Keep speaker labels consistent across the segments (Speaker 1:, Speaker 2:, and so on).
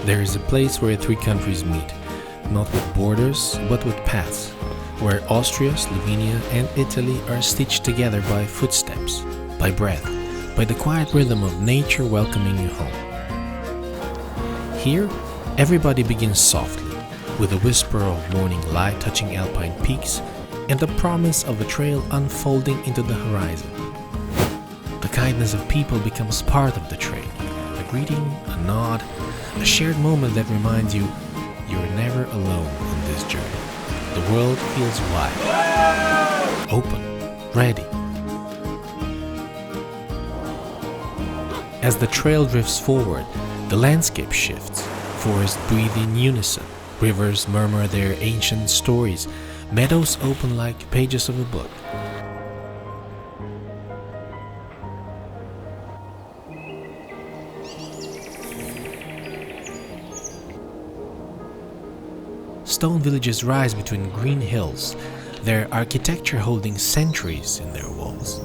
Speaker 1: There is a place where three countries meet, not with borders, but with paths, where Austria, Slovenia and Italy are stitched together by footsteps, by breath, by the quiet rhythm of nature welcoming you home. Here, everybody begins softly, with a whisper of morning light touching alpine peaks and the promise of a trail unfolding into the horizon. The kindness of people becomes part of the trail, a greeting, a nod, a shared moment that reminds you you're never alone on this journey. The world feels wide, open, ready. As the trail drifts forward, the landscape shifts. Forests breathe in unison, rivers murmur their ancient stories, meadows open like pages of a book. Stone villages rise between green hills, their architecture holding centuries in their walls.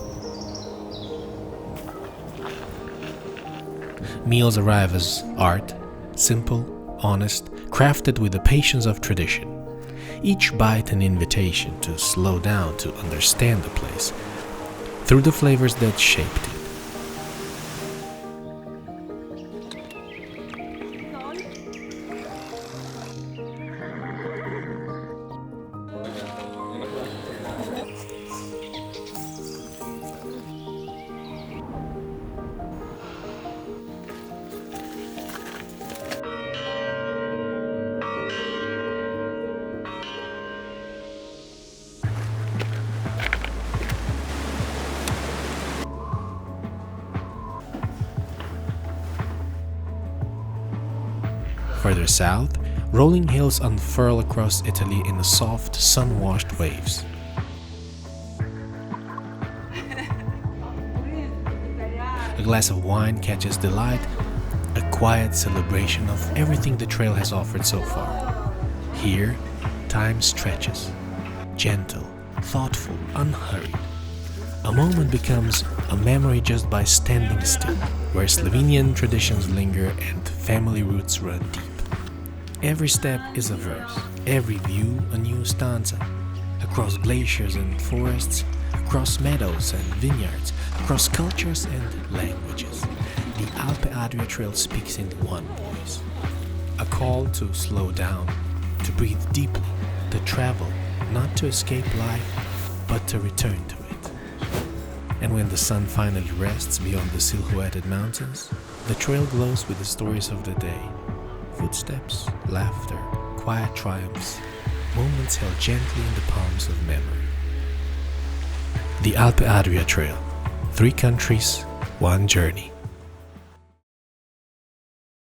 Speaker 1: Meals arrive as art, simple, honest, crafted with the patience of tradition. Each bite an invitation to slow down to understand the place, through the flavors that shaped it. Further south, rolling hills unfurl across Italy in the soft, sun-washed waves. A glass of wine catches the light, a quiet celebration of everything the trail has offered so far. Here, time stretches, gentle, thoughtful, unhurried. A moment becomes a memory just by standing still, where Slovenian traditions linger and family roots run deep. Every step is a verse, every view a new stanza. Across glaciers and forests, across meadows and vineyards, across cultures and languages, the Alpe Adria Trail speaks in one voice. A call to slow down, to breathe deeply, to travel, not to escape life, but to return to it. And when the sun finally rests beyond the silhouetted mountains, the trail glows with the stories of the day. Footsteps, laughter, quiet triumphs, moments held gently in the palms of memory. The Alpe Adria Trail. 3 countries, 1 journey.